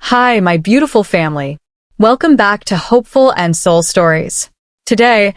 Hi, my beautiful family. Welcome back to Hopeful and Soul Stories. Today,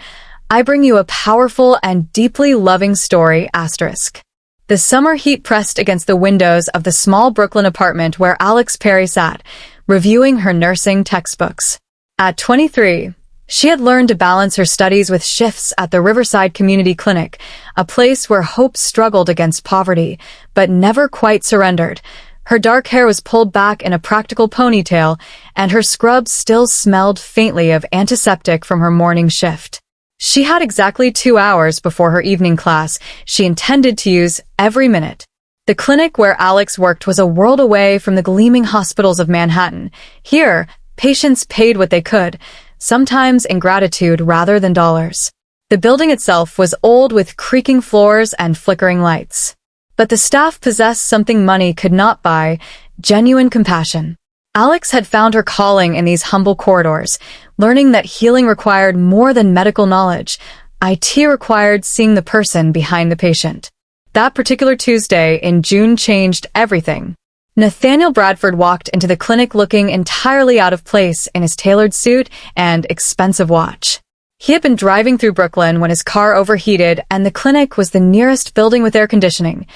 I bring you a powerful and deeply loving story, asterisk. The summer heat pressed against the windows of the small Brooklyn apartment where Alex Perry sat, reviewing her nursing textbooks. At 23, she had learned to balance her studies with shifts at the Riverside Community Clinic, a place where hope struggled against poverty, but never quite surrendered. Her dark hair was pulled back in a practical ponytail, and her scrubs still smelled faintly of antiseptic from her morning shift. She had exactly 2 hours before her evening class she intended to use every minute. The clinic where Alex worked was a world away from the gleaming hospitals of Manhattan. Here, patients paid what they could, sometimes in gratitude rather than dollars. The building itself was old with creaking floors and flickering lights. But the staff possessed something money could not buy: genuine compassion. Alex had found her calling in these humble corridors, learning that healing required more than medical knowledge. IT required seeing the person behind the patient. That particular Tuesday in June changed everything. Nathaniel Bradford walked into the clinic looking entirely out of place in his tailored suit and expensive watch. He had been driving through Brooklyn when his car overheated, and the clinic was the nearest building with air conditioning.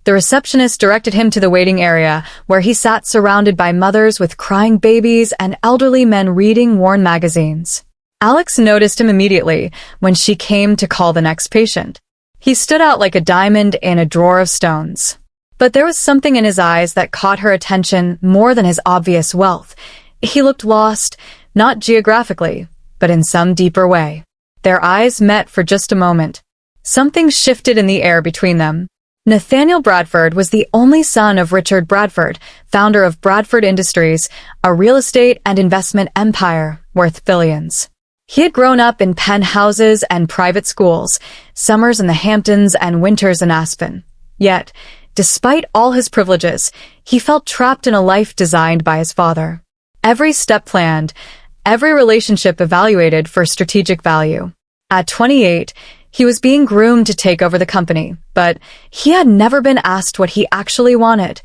The receptionist directed him to the waiting area, where he sat surrounded by mothers with crying babies and elderly men reading worn magazines. Alex noticed him immediately when she came to call the next patient. He stood out like a diamond in a drawer of stones. But there was something in his eyes that caught her attention more than his obvious wealth. He looked lost, not geographically, but in some deeper way. Their eyes met for just a moment. Something shifted in the air between them. Nathaniel Bradford was the only son of Richard Bradford, founder of Bradford Industries, a real estate and investment empire worth billions. He had grown up in penthouses and private schools, summers in the Hamptons and winters in Aspen. Yet, despite all his privileges, he felt trapped in a life designed by his father. Every step planned, every relationship evaluated for strategic value. At 28, he was being groomed to take over the company, but he had never been asked what he actually wanted.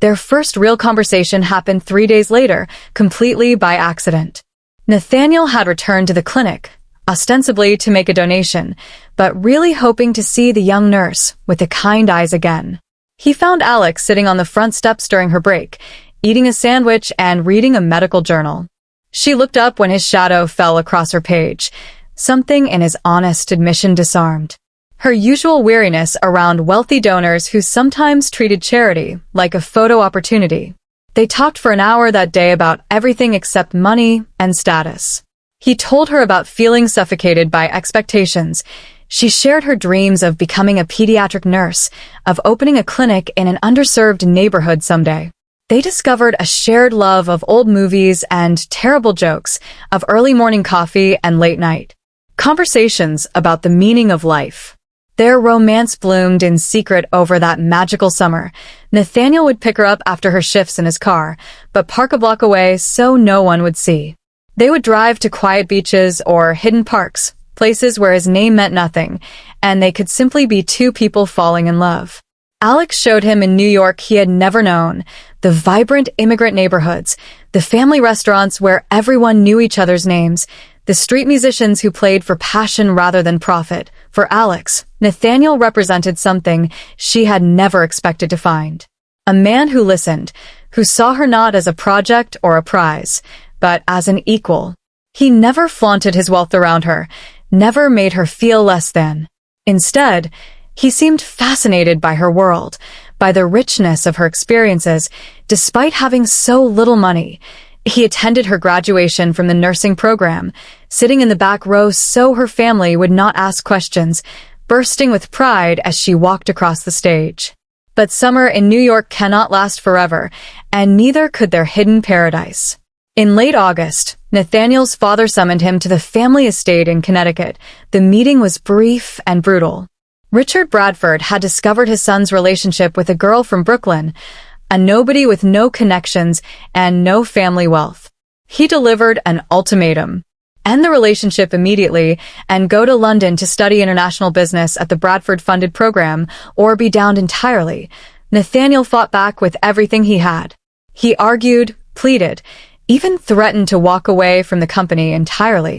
Their first real conversation happened 3 days later, completely by accident. Nathaniel had returned to the clinic, ostensibly to make a donation, but really hoping to see the young nurse with the kind eyes again. He found Alex sitting on the front steps during her break, eating a sandwich and reading a medical journal. She looked up when his shadow fell across her page. Something in his honest admission disarmed her usual weariness around wealthy donors who sometimes treated charity like a photo opportunity. They talked for an hour that day about everything except money and status. He told her about feeling suffocated by expectations. She shared her dreams of becoming a pediatric nurse, of opening a clinic in an underserved neighborhood someday. They discovered a shared love of old movies and terrible jokes, of early morning coffee and late night conversations about the meaning of life. Their romance bloomed in secret over that magical summer. Nathaniel would pick her up after her shifts in his car, but park a block away so no one would see. They would drive to quiet beaches or hidden parks, places where his name meant nothing, and they could simply be two people falling in love. Alex showed him in New York he had never known, the vibrant immigrant neighborhoods, the family restaurants where everyone knew each other's names, the street musicians who played for passion rather than profit. For Alex, Nathaniel represented something she had never expected to find. A man who listened, who saw her not as a project or a prize, but as an equal. He never flaunted his wealth around her, never made her feel less than. Instead, he seemed fascinated by her world, by the richness of her experiences, despite having so little money. He attended her graduation from the nursing program, sitting in the back row so her family would not ask questions, bursting with pride as she walked across the stage. But summer in New York cannot last forever, and neither could their hidden paradise. In late August, Nathaniel's father summoned him to the family estate in Connecticut. The meeting was brief and brutal. Richard Bradford had discovered his son's relationship with a girl from Brooklyn, a nobody with no connections and no family wealth. He delivered an ultimatum: end the relationship immediately and go to London to study international business at the Bradford-funded program, or be downed entirely. Nathaniel fought back with everything he had. He argued, pleaded, even threatened to walk away from the company entirely.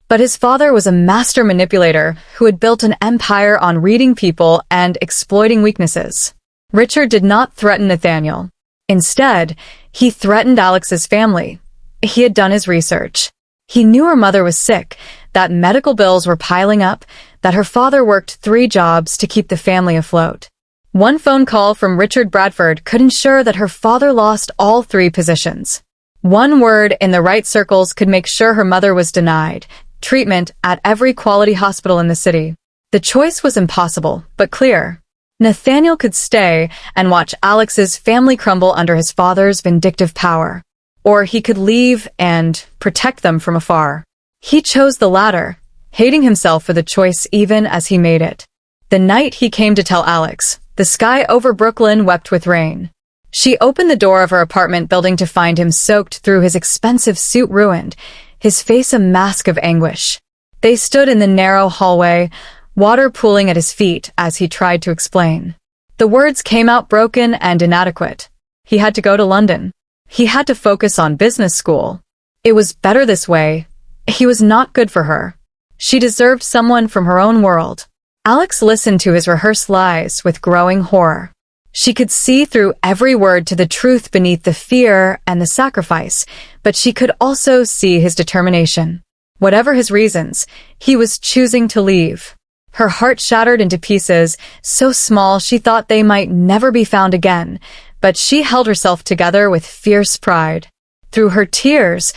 But his father was a master manipulator who had built an empire on reading people and exploiting weaknesses. Richard did not threaten Nathaniel. Instead, he threatened Alex's family. He had done his research. He knew her mother was sick, that medical bills were piling up, that her father worked 3 jobs to keep the family afloat. One phone call from Richard Bradford could ensure that her father lost all 3 positions. One word in the right circles could make sure her mother was denied treatment at every quality hospital in the city. The choice was impossible, but clear. Nathaniel could stay and watch Alex's family crumble under his father's vindictive power. Or he could leave and protect them from afar. He chose the latter, hating himself for the choice even as he made it. The night he came to tell Alex, the sky over Brooklyn wept with rain. She opened the door of her apartment building to find him soaked through, his expensive suit ruined, his face a mask of anguish. They stood in the narrow hallway, water pooling at his feet as he tried to explain. The words came out broken and inadequate. He had to go to London. He had to focus on business school. It was better this way. He was not good for her. She deserved someone from her own world. Alex listened to his rehearsed lies with growing horror. She could see through every word to the truth beneath the fear and the sacrifice, but she could also see his determination. Whatever his reasons, he was choosing to leave. Her heart shattered into pieces, so small she thought they might never be found again, but she held herself together with fierce pride. Through her tears,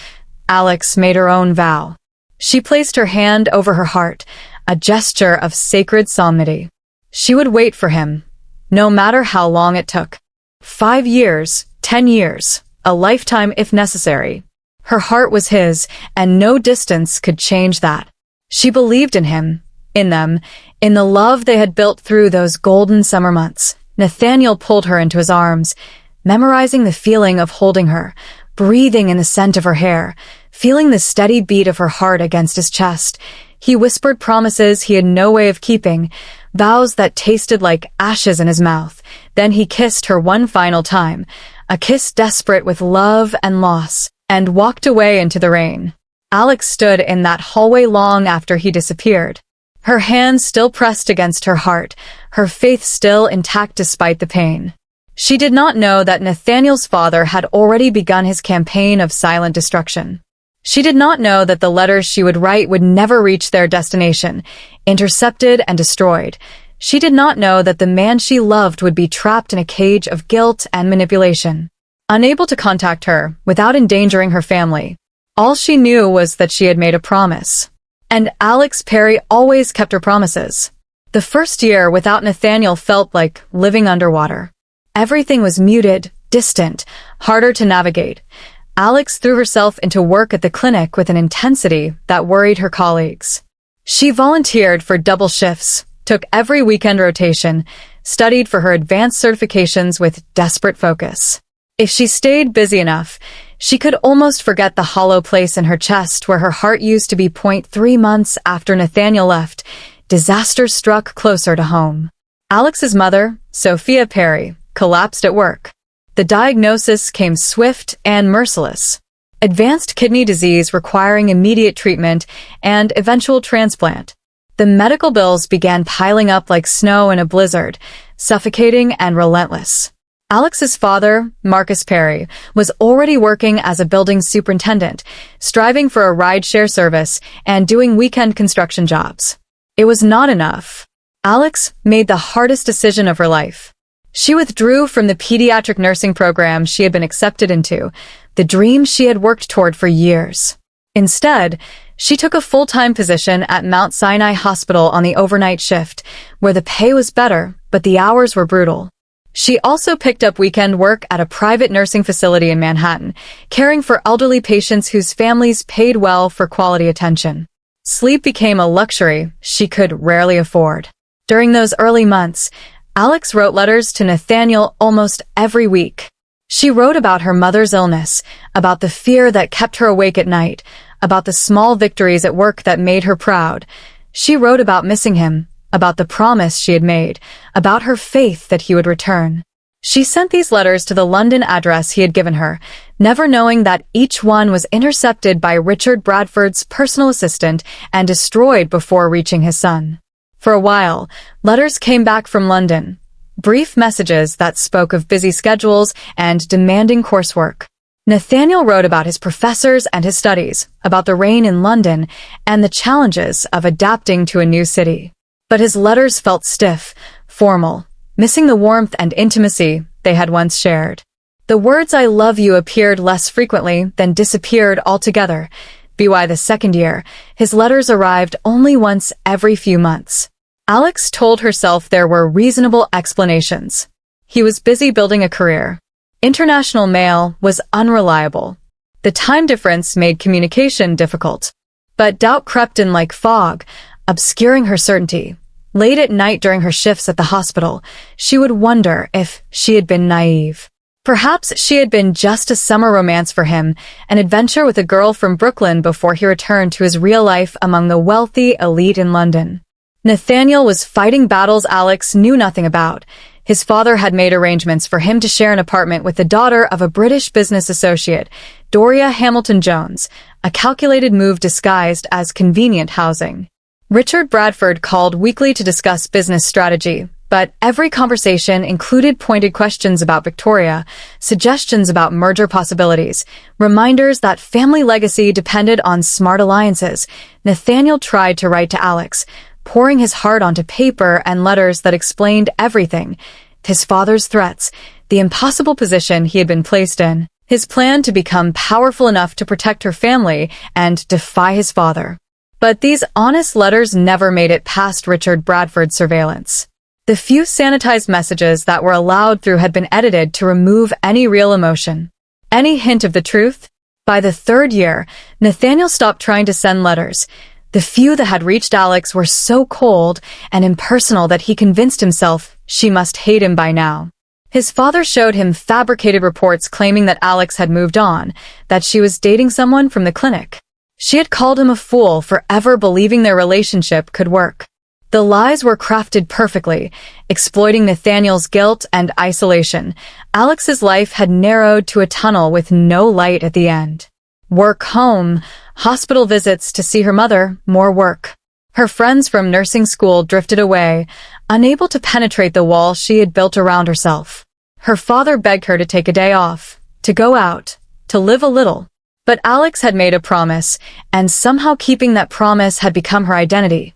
Alex made her own vow. She placed her hand over her heart, a gesture of sacred solemnity. She would wait for him, no matter how long it took. 5 years, 10 years, a lifetime if necessary. Her heart was his, and no distance could change that. She believed in him, in them, in the love they had built through those golden summer months. Nathaniel pulled her into his arms, memorizing the feeling of holding her, breathing in the scent of her hair, feeling the steady beat of her heart against his chest. He whispered promises he had no way of keeping, vows that tasted like ashes in his mouth. Then he kissed her one final time, a kiss desperate with love and loss, and walked away into the rain. Alex stood in that hallway long after he disappeared. Her hands still pressed against her heart, her faith still intact despite the pain. She did not know that Nathaniel's father had already begun his campaign of silent destruction. She did not know that the letters she would write would never reach their destination, intercepted and destroyed. She did not know that the man she loved would be trapped in a cage of guilt and manipulation. Unable to contact her, without endangering her family, all she knew was that she had made a promise. And Alex Perry always kept her promises. The first year without Nathaniel felt like living underwater. Everything was muted, distant, harder to navigate. Alex threw herself into work at the clinic with an intensity that worried her colleagues. She volunteered for double shifts, took every weekend rotation, studied for her advanced certifications with desperate focus. If she stayed busy enough, she could almost forget the hollow place in her chest where her heart used to be. 3 months after Nathaniel left, disaster struck closer to home. Alex's mother, Sophia Perry, collapsed at work. The diagnosis came swift and merciless. Advanced kidney disease requiring immediate treatment and eventual transplant. The medical bills began piling up like snow in a blizzard, suffocating and relentless. Alex's father, Marcus Perry, was already working as a building superintendent, striving for a ride-share service and doing weekend construction jobs. It was not enough. Alex made the hardest decision of her life. She withdrew from the pediatric nursing program she had been accepted into, the dream she had worked toward for years. Instead, she took a full-time position at Mount Sinai Hospital on the overnight shift, where the pay was better, but the hours were brutal. She also picked up weekend work at a private nursing facility in Manhattan, caring for elderly patients whose families paid well for quality attention. Sleep became a luxury she could rarely afford. During those early months, Alex wrote letters to Nathaniel almost every week. She wrote about her mother's illness, about the fear that kept her awake at night, about the small victories at work that made her proud. She wrote about missing him, about the promise she had made, about her faith that he would return. She sent these letters to the London address he had given her, never knowing that each one was intercepted by Richard Bradford's personal assistant and destroyed before reaching his son. For a while, letters came back from London, brief messages that spoke of busy schedules and demanding coursework. Nathaniel wrote about his professors and his studies, about the rain in London, and the challenges of adapting to a new city. But his letters felt stiff, formal, missing the warmth and intimacy they had once shared. The words "I love you" appeared less frequently, then disappeared altogether. By the second year, his letters arrived only once every few months. Alex told herself there were reasonable explanations. He was busy building a career. International mail was unreliable. The time difference made communication difficult. But doubt crept in like fog, obscuring her certainty. Late at night during her shifts at the hospital, she would wonder if she had been naive. Perhaps she had been just a summer romance for him, an adventure with a girl from Brooklyn before he returned to his real life among the wealthy elite in London. Nathaniel was fighting battles Alex knew nothing about. His father had made arrangements for him to share an apartment with the daughter of a British business associate, Doria Hamilton-Jones, a calculated move disguised as convenient housing. Richard Bradford called weekly to discuss business strategy, but every conversation included pointed questions about Victoria, suggestions about merger possibilities, reminders that family legacy depended on smart alliances. Nathaniel tried to write to Alex, pouring his heart onto paper and letters that explained everything: his father's threats, the impossible position he had been placed in, his plan to become powerful enough to protect her family and defy his father. But these honest letters never made it past Richard Bradford's surveillance. The few sanitized messages that were allowed through had been edited to remove any real emotion, any hint of the truth. By the third year, Nathaniel stopped trying to send letters. The few that had reached Alex were so cold and impersonal that he convinced himself she must hate him by now. His father showed him fabricated reports claiming that Alex had moved on, that she was dating someone from the clinic. She had called him a fool for ever believing their relationship could work. The lies were crafted perfectly, exploiting Nathaniel's guilt and isolation. Alex's life had narrowed to a tunnel with no light at the end. Work, home, hospital visits to see her mother, more work. Her friends from nursing school drifted away, unable to penetrate the wall she had built around herself. Her father begged her to take a day off, to go out, to live a little. But Alex had made a promise, and somehow keeping that promise had become her identity.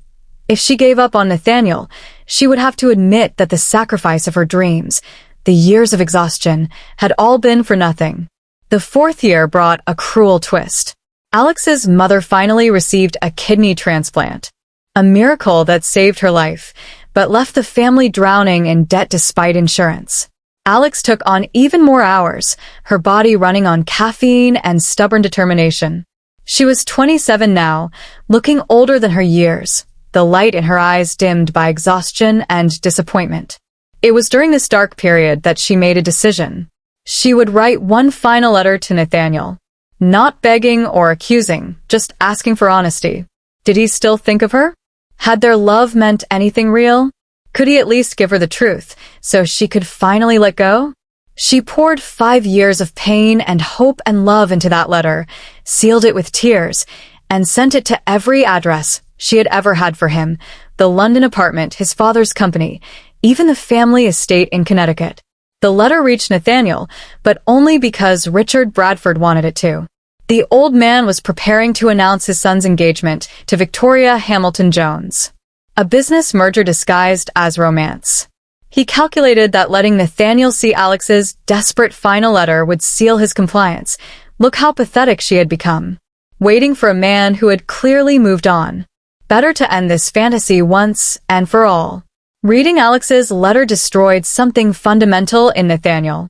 If she gave up on Nathaniel, she would have to admit that the sacrifice of her dreams, the years of exhaustion, had all been for nothing. The fourth year brought a cruel twist. Alex's mother finally received a kidney transplant, a miracle that saved her life, but left the family drowning in debt despite insurance. Alex took on even more hours, her body running on caffeine and stubborn determination. She was 27 now, looking older than her years, the light in her eyes dimmed by exhaustion and disappointment. It was during this dark period that she made a decision. She would write one final letter to Nathaniel. Not begging or accusing, just asking for honesty. Did he still think of her? Had their love meant anything real? Could he at least give her the truth, so she could finally let go? She poured 5 years of pain and hope and love into that letter, sealed it with tears, and sent it to every address she had ever had for him: the London apartment, his father's company, even the family estate in Connecticut. The letter reached Nathaniel, but only because Richard Bradford wanted it to. The old man was preparing to announce his son's engagement to Victoria Hamilton-Jones, a business merger disguised as romance. He calculated that letting Nathaniel see Alex's desperate final letter would seal his compliance. Look how pathetic she had become, waiting for a man who had clearly moved on. Better to end this fantasy once and for all. Reading Alex's letter destroyed something fundamental in Nathaniel.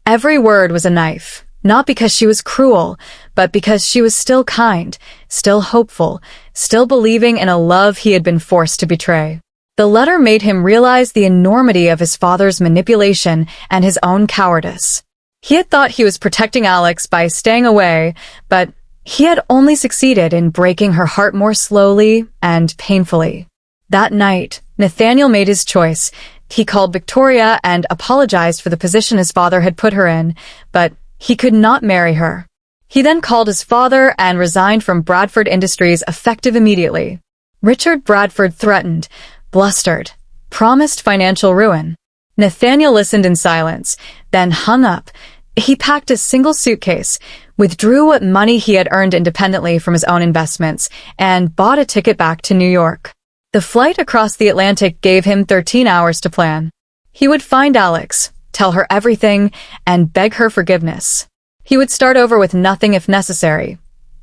Every word was a knife, not because she was cruel, but because she was still kind, still hopeful, still believing in a love he had been forced to betray. The letter made him realize the enormity of his father's manipulation and his own cowardice. He had thought he was protecting Alex by staying away, but he had only succeeded in breaking her heart more slowly and painfully. That night, Nathaniel made his choice: He called Victoria and apologized for the position his father had put her in, but he could not marry her. He then called his father and resigned from Bradford Industries effective immediately. Richard Bradford threatened, blustered, promised financial ruin. Nathaniel listened in silence, then hung up. He packed a single suitcase, withdrew what money he had earned independently from his own investments, and bought a ticket back to New York. The flight across the Atlantic gave him 13 hours to plan. He would find Alex, tell her everything, and beg her forgiveness. He would start over with nothing if necessary.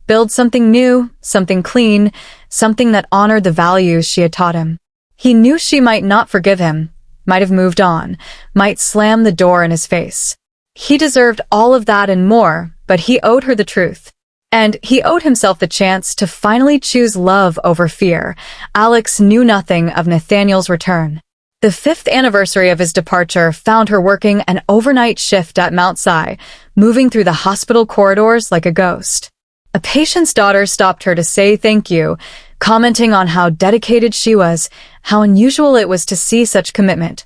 Build something new, something clean, something that honored the values she had taught him. He knew she might not forgive him, might have moved on, might slam the door in his face. He deserved all of that and more, but he owed her the truth. And he owed himself the chance to finally choose love over fear. Alex knew nothing of Nathaniel's return. The 5th anniversary of his departure found her working an overnight shift at Mount Si, moving through the hospital corridors like a ghost. A patient's daughter stopped her to say thank you, commenting on how dedicated she was, how unusual it was to see such commitment.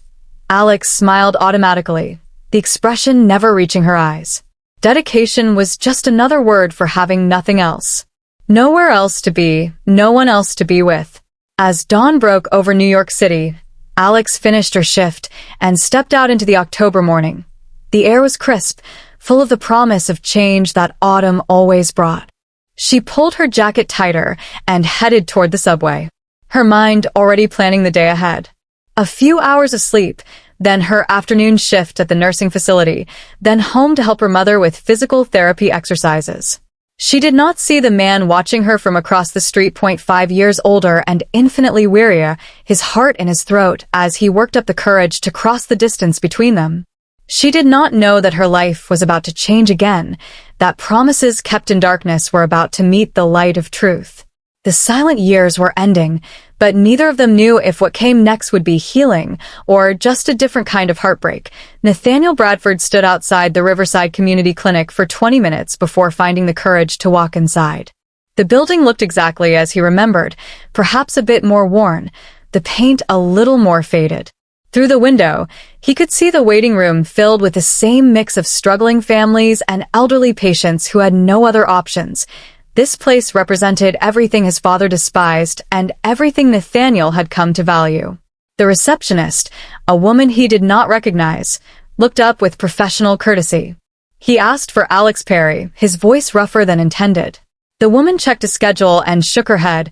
Alex smiled automatically, the expression never reaching her eyes. Dedication was just another word for having nothing else. Nowhere else to be, no one else to be with. As dawn broke over New York City, Alex finished her shift and stepped out into the October morning. The air was crisp, full of the promise of change that autumn always brought. She pulled her jacket tighter and headed toward the subway, her mind already planning the day ahead. A few hours of sleep, then her afternoon shift at the nursing facility, then home to help her mother with physical therapy exercises. She did not see the man watching her from across the street, 5 years older and infinitely wearier, his heart in his throat as he worked up the courage to cross the distance between them. She did not know that her life was about to change again, that promises kept in darkness were about to meet the light of truth. The silent years were ending, but neither of them knew if what came next would be healing or just a different kind of heartbreak. Nathaniel Bradford stood outside the Riverside Community Clinic for 20 minutes before finding the courage to walk inside. The building looked exactly as he remembered, perhaps a bit more worn, the paint a little more faded. Through the window, he could see the waiting room filled with the same mix of struggling families and elderly patients who had no other options. This place represented everything his father despised and everything Nathaniel had come to value. The receptionist, a woman he did not recognize, looked up with professional courtesy. He asked for Alex Perry, his voice rougher than intended. The woman checked a schedule and shook her head.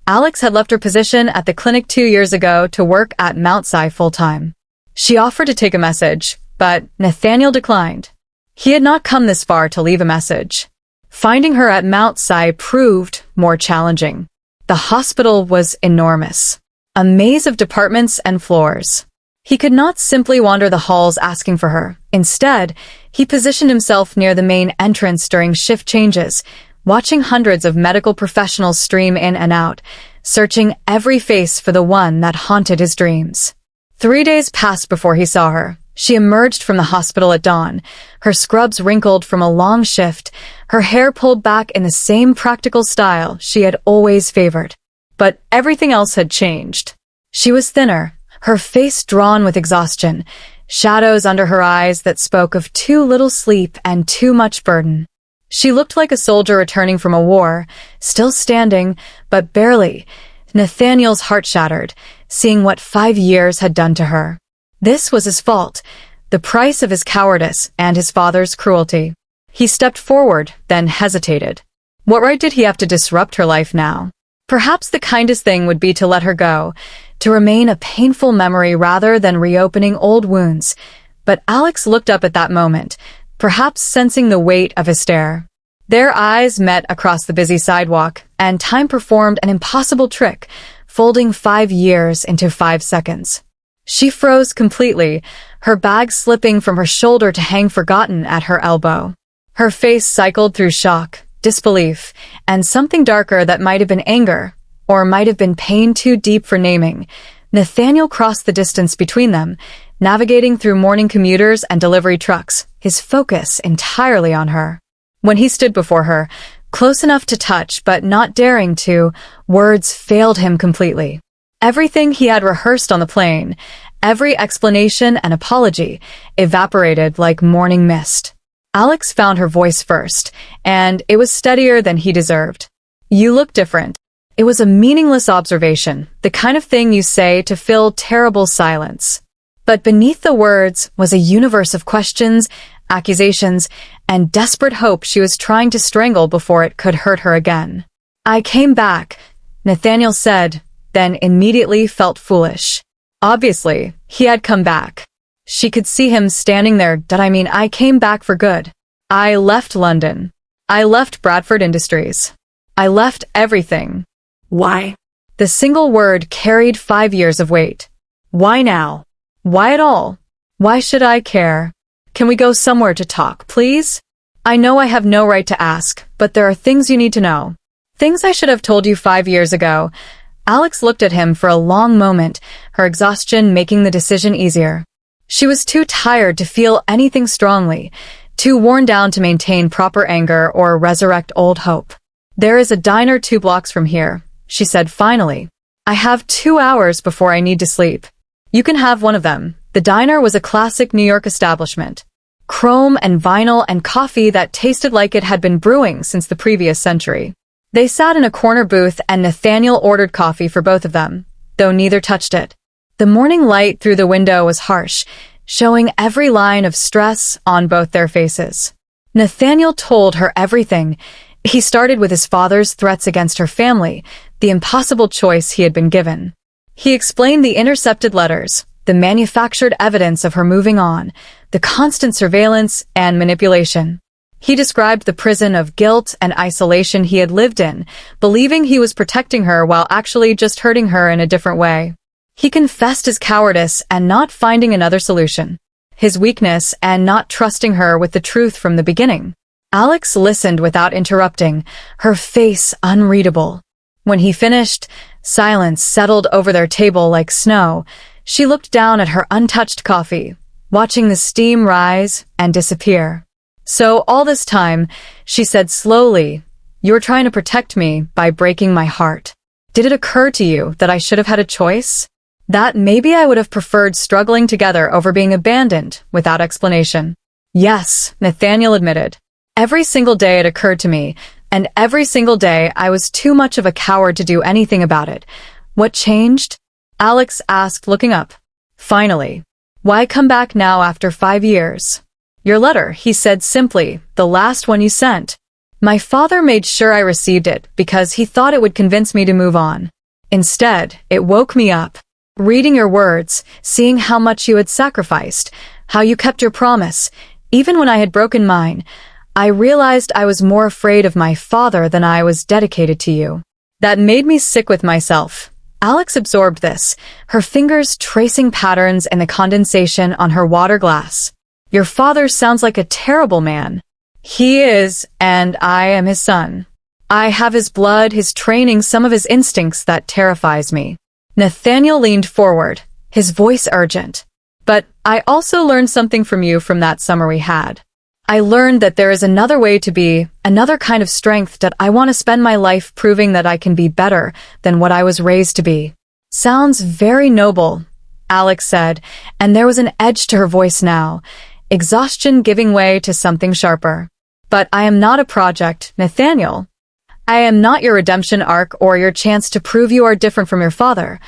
Alex had left her position at the clinic 2 years ago to work at Mount Si full-time. She offered to take a message, but Nathaniel declined. He had not come this far to leave a message. Finding her at Mount Si proved more challenging. The hospital was enormous, a maze of departments and floors. He could not simply wander the halls asking for her. Instead, he positioned himself near the main entrance during shift changes, watching hundreds of medical professionals stream in and out, searching every face for the one that haunted his dreams. 3 days passed before he saw her. She emerged from the hospital at dawn, her scrubs wrinkled from a long shift, her hair pulled back in the same practical style she had always favored. But everything else had changed. She was thinner, her face drawn with exhaustion, shadows under her eyes that spoke of too little sleep and too much burden. She looked like a soldier returning from a war, still standing, but barely. Nathaniel's heart shattered, seeing what 5 years had done to her. This was his fault, the price of his cowardice and his father's cruelty. He stepped forward, then hesitated. What right did he have to disrupt her life now? Perhaps the kindest thing would be to let her go, to remain a painful memory rather than reopening old wounds. But Alex looked up at that moment, perhaps sensing the weight of his stare. Their eyes met across the busy sidewalk, and time performed an impossible trick, folding 5 years into 5 seconds. She froze completely, her bag slipping from her shoulder to hang forgotten at her elbow. Her face cycled through shock, disbelief, and something darker that might have been anger, or might have been pain too deep for naming. Nathaniel crossed the distance between them, navigating through morning commuters and delivery trucks, his focus entirely on her. When he stood before her, close enough to touch but not daring to, words failed him completely. Everything he had rehearsed on the plane, Every explanation and apology evaporated like morning mist. Alex found her voice first, and it was steadier than he deserved. "You look different." It was a meaningless observation, the kind of thing you say to fill terrible silence. But beneath the words was a universe of questions, accusations, and desperate hope she was trying to strangle before it could hurt her again. "I came back," Nathaniel said, then immediately felt foolish. Obviously, he had come back. She could see him standing there. I came back for good. I left London. I left Bradford Industries. I left everything. Why? The single word carried 5 years of weight. Why now? Why at all? Why should I care? Can we go somewhere to talk, please? I know I have no right to ask, but there are things you need to know. Things I should have told you 5 years ago. Alex looked at him for a long moment, her exhaustion making the decision easier. She was too tired to feel anything strongly, too worn down to maintain proper anger or resurrect old hope. "There is a diner 2 blocks from here," she said finally. "I have 2 hours before I need to sleep. You can have one of them." The diner was a classic New York establishment. Chrome and vinyl and coffee that tasted like it had been brewing since the previous century. They sat in a corner booth and Nathaniel ordered coffee for both of them, though neither touched it. The morning light through the window was harsh, showing every line of stress on both their faces. Nathaniel told her everything. He started with his father's threats against her family, the impossible choice he had been given. He explained the intercepted letters, the manufactured evidence of her moving on, the constant surveillance and manipulation. He described the prison of guilt and isolation he had lived in, believing he was protecting her while actually just hurting her in a different way. He confessed his cowardice and not finding another solution, his weakness and not trusting her with the truth from the beginning. Alex listened without interrupting, her face unreadable. When he finished, silence settled over their table like snow. She looked down at her untouched coffee, watching the steam rise and disappear. "So all this time," she said slowly, "you were trying to protect me by breaking my heart. Did it occur to you that I should have had a choice? That maybe I would have preferred struggling together over being abandoned without explanation?" "Yes," Nathaniel admitted. "Every single day it occurred to me, and every single day I was too much of a coward to do anything about it." "What changed?" Alex asked, looking up. "Finally. Why come back now after 5 years?" "Your letter," he said simply, "the last one you sent. My father made sure I received it because he thought it would convince me to move on. Instead, it woke me up. Reading your words, seeing how much you had sacrificed, how you kept your promise, even when I had broken mine, I realized I was more afraid of my father than I was dedicated to you. That made me sick with myself." Alex absorbed this, her fingers tracing patterns in the condensation on her water glass. "Your father sounds like a terrible man." "He is, and I am his son. I have his blood, his training, some of his instincts that terrifies me." Nathaniel leaned forward, his voice urgent. "But I also learned something from you from that summer we had. I learned that there is another way to be, another kind of strength that I want to spend my life proving that I can be better than what I was raised to be." "Sounds very noble," Alex said, and there was an edge to her voice now, exhaustion giving way to something sharper. "But I am not a project, Nathaniel. I am not your redemption arc or your chance to prove you are different from your father.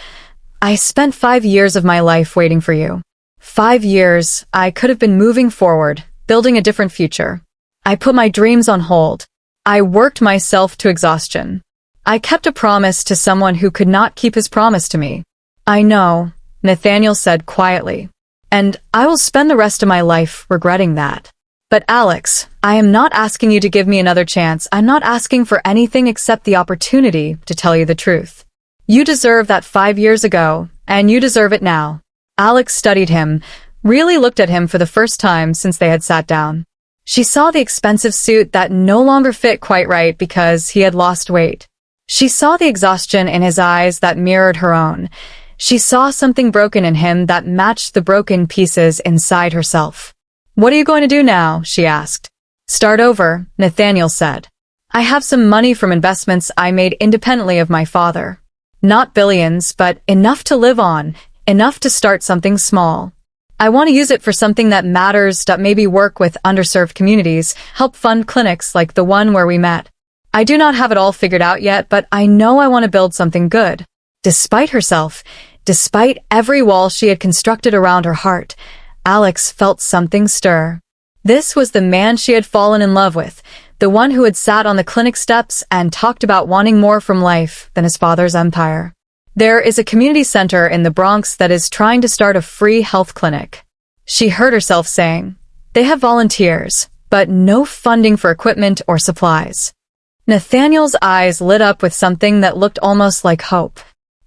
I spent 5 years of my life waiting for you. 5 years I could have been moving forward, building a different future. I put my dreams on hold. I worked myself to exhaustion. I kept a promise to someone who could not keep his promise to me." "I know," Nathaniel said quietly. "And I will spend the rest of my life regretting that. But Alex, I am not asking you to give me another chance. I'm not asking for anything except the opportunity to tell you the truth. You deserve that 5 years ago, and you deserve it now." Alex studied him, really looked at him for the first time since they had sat down. She saw the expensive suit that no longer fit quite right because he had lost weight. She saw the exhaustion in his eyes that mirrored her own. She saw something broken in him that matched the broken pieces inside herself. "What are you going to do now?" she asked. "Start over," Nathaniel said. "I have some money from investments I made independently of my father. Not billions, but enough to live on, enough to start something small. I want to use it for something that matters, maybe work with underserved communities, help fund clinics like the one where we met. I do not have it all figured out yet, but I know I want to build something good. Despite herself, despite every wall she had constructed around her heart, Alex felt something stir. This was the man she had fallen in love with, the one who had sat on the clinic steps and talked about wanting more from life than his father's empire. There is a community center in the Bronx that is trying to start a free health clinic. She heard herself saying, "They have volunteers, but no funding for equipment or supplies." Nathaniel's eyes lit up with something that looked almost like hope.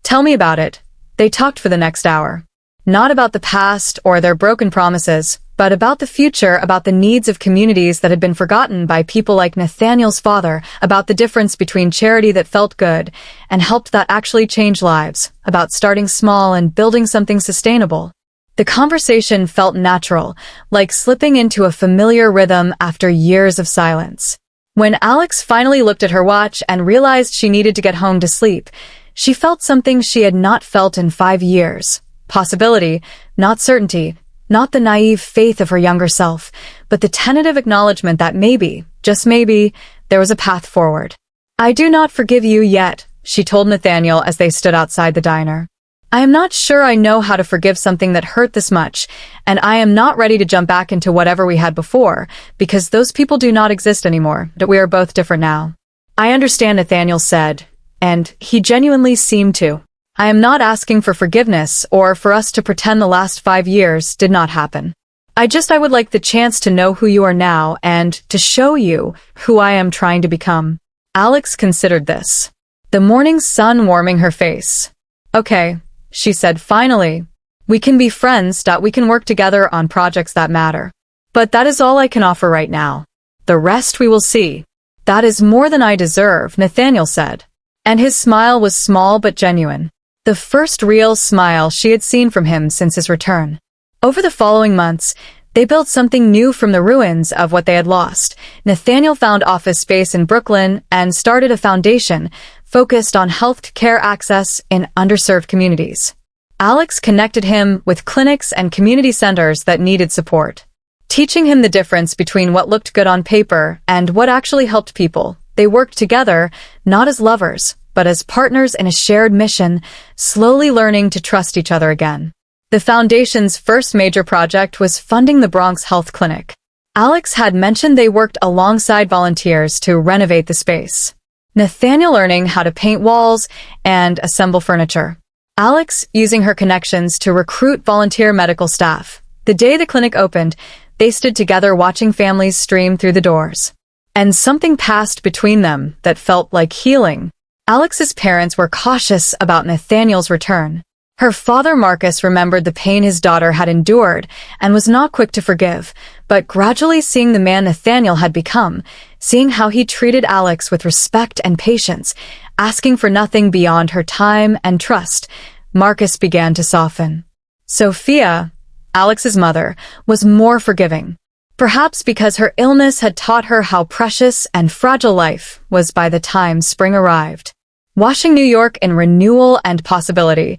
"Tell me about it." They talked for the next hour. Not about the past or their broken promises, but about the future, about the needs of communities that had been forgotten by people like Nathaniel's father, about the difference between charity that felt good and helped that actually change lives, about starting small and building something sustainable. The conversation felt natural, like slipping into a familiar rhythm after years of silence. When Alex finally looked at her watch and realized she needed to get home to sleep, she felt something she had not felt in 5 years. Possibility, not certainty, not the naive faith of her younger self, but the tentative acknowledgement that maybe, just maybe, there was a path forward. "I do not forgive you yet," she told Nathaniel as they stood outside the diner. "I am not sure I know how to forgive something that hurt this much, and I am not ready to jump back into whatever we had before, because those people do not exist anymore, that we are both different now." "I understand," Nathaniel said, and he genuinely seemed to. "I am not asking for forgiveness or for us to pretend the last 5 years did not happen. I would like the chance to know who you are now and to show you who I am trying to become." Alex considered this, the morning sun warming her face. "Okay," she said finally. "We can be friends, we can work together on projects that matter. But that is all I can offer right now. The rest we will see." "That is more than I deserve," Nathaniel said. And his smile was small but genuine. The first real smile she had seen from him since his return. Over the following months, they built something new from the ruins of what they had lost. Nathaniel found office space in Brooklyn and started a foundation focused on health care access in underserved communities. Alex connected him with clinics and community centers that needed support, teaching him the difference between what looked good on paper and what actually helped people. They worked together, not as lovers, but as partners in a shared mission, slowly learning to trust each other again. The foundation's first major project was funding the Bronx Health Clinic. Alex had mentioned they worked alongside volunteers to renovate the space. Nathaniel learning how to paint walls and assemble furniture. Alex using her connections to recruit volunteer medical staff. The day the clinic opened, they stood together watching families stream through the doors. And something passed between them that felt like healing. Alex's parents were cautious about Nathaniel's return. Her father Marcus remembered the pain his daughter had endured and was not quick to forgive, but gradually seeing the man Nathaniel had become, seeing how he treated Alex with respect and patience, asking for nothing beyond her time and trust, Marcus began to soften. Sophia, Alex's mother, was more forgiving. Perhaps because her illness had taught her how precious and fragile life was by the time spring arrived. Washing New York in renewal and possibility,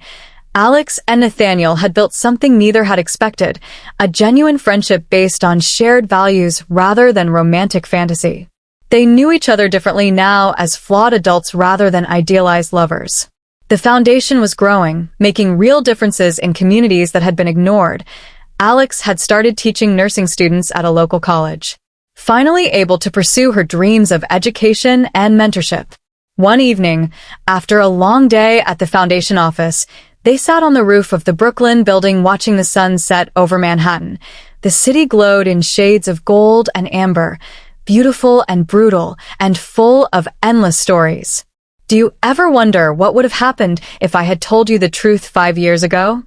Alex and Nathaniel had built something neither had expected, a genuine friendship based on shared values rather than romantic fantasy. They knew each other differently now as flawed adults rather than idealized lovers. The foundation was growing, making real differences in communities that had been ignored. Alex had started teaching nursing students at a local college, finally able to pursue her dreams of education and mentorship. One evening, after a long day at the foundation office, they sat on the roof of the Brooklyn building watching the sun set over Manhattan. The city glowed in shades of gold and amber, beautiful and brutal, and full of endless stories. "Do you ever wonder what would have happened if I had told you the truth 5 years ago?"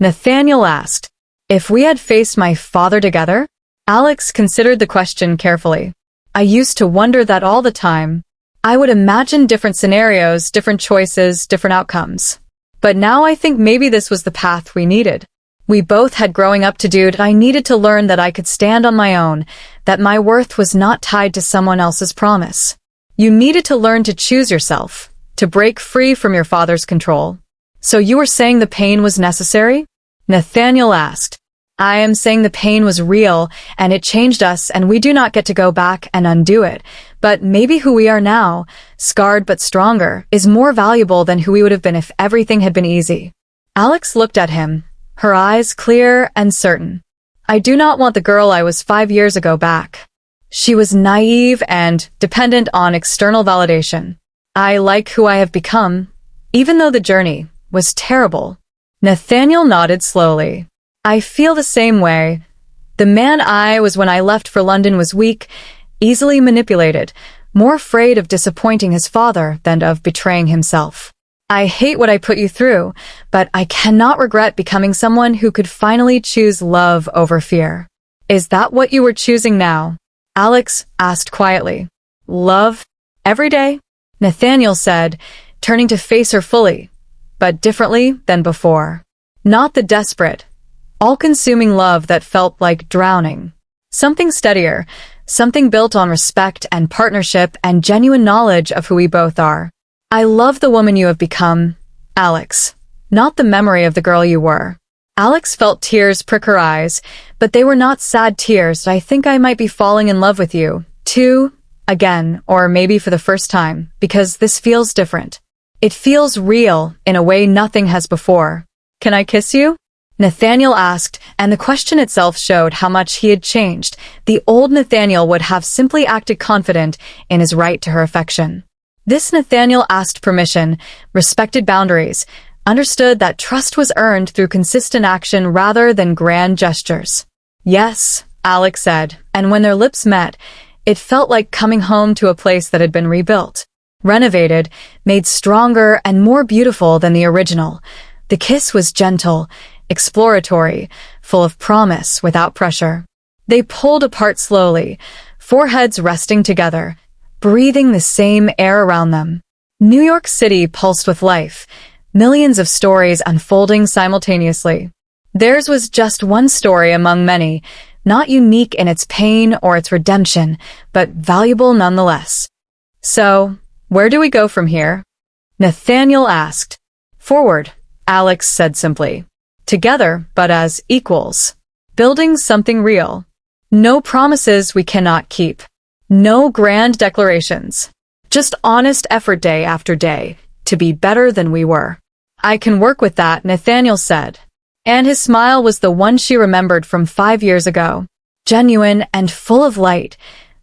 Nathaniel asked. "If we had faced my father together?" Alex considered the question carefully. "I used to wonder that all the time. I would imagine different scenarios, different choices, different outcomes. But now I think maybe this was the path we needed. We both had growing up to do. I needed to learn that I could stand on my own, that my worth was not tied to someone else's promise. You needed to learn to choose yourself, to break free from your father's control." So you were saying the pain was necessary? Nathaniel asked. I am saying the pain was real, and it changed us, and we do not get to go back and undo it. But maybe who we are now, scarred but stronger, is more valuable than who we would have been if everything had been easy. Alex looked at him, her eyes clear and certain. I do not want the girl I was 5 years ago back. She was naive and dependent on external validation. I like who I have become, even though the journey was terrible. Nathaniel nodded slowly. I feel the same way. The man I was when I left for London was weak, easily manipulated, more afraid of disappointing his father than of betraying himself. I hate what I put you through, but I cannot regret becoming someone who could finally choose love over fear. Is that what you were choosing now? Alex asked quietly. Love? Every day? Nathaniel said, turning to face her fully, but differently than before. Not the desperate, all-consuming love that felt like drowning. Something steadier, something built on respect and partnership and genuine knowledge of who we both are. I love the woman you have become, Alex, not the memory of the girl you were. Alex felt tears prick her eyes, but they were not sad tears. I think I might be falling in love with you, too, again, or maybe for the first time, because this feels different. It feels real in a way nothing has before. Can I kiss you? Nathaniel asked, and the question itself showed how much he had changed. The old Nathaniel would have simply acted confident in his right to her affection. This Nathaniel asked permission, respected boundaries, understood that trust was earned through consistent action rather than grand gestures. Yes, Alex said, and when their lips met, it felt like coming home to a place that had been rebuilt, renovated, made stronger and more beautiful than the original. The kiss was gentle, exploratory, full of promise without pressure. They pulled apart slowly, foreheads resting together, breathing the same air around them. New York City pulsed with life, millions of stories unfolding simultaneously. Theirs was just one story among many, not unique in its pain or its redemption, but valuable nonetheless. So, where do we go from here? Nathaniel asked. Forward, Alex said simply. Together, but as equals. Building something real. No promises we cannot keep. No grand declarations. Just honest effort day after day to be better than we were. I can work with that, Nathaniel said. And his smile was the one she remembered from 5 years ago. Genuine and full of light.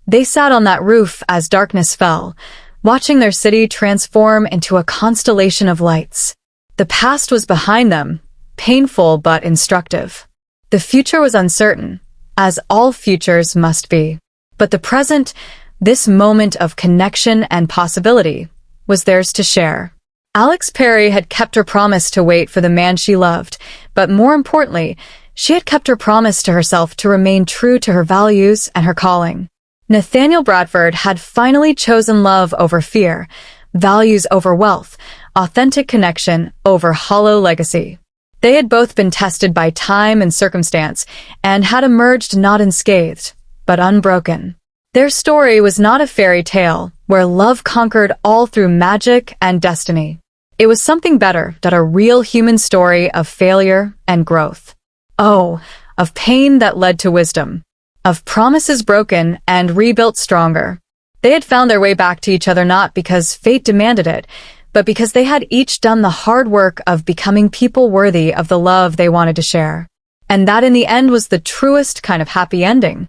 They sat on that roof as darkness fell, watching their city transform into a constellation of lights. The past was behind them, painful but instructive. The future was uncertain, as all futures must be. But the present, this moment of connection and possibility, was theirs to share. Alex Perry had kept her promise to wait for the man she loved, but more importantly, she had kept her promise to herself to remain true to her values and her calling. Nathaniel Bradford had finally chosen love over fear, values over wealth, authentic connection over hollow legacy. They had both been tested by time and circumstance and had emerged not unscathed, but unbroken. Their story was not a fairy tale where love conquered all through magic and destiny. It was something better than a real human story of failure and growth. Oh, of pain that led to wisdom. Of promises broken and rebuilt stronger. They had found their way back to each other not because fate demanded it, but because they had each done the hard work of becoming people worthy of the love they wanted to share. And that in the end was the truest kind of happy ending.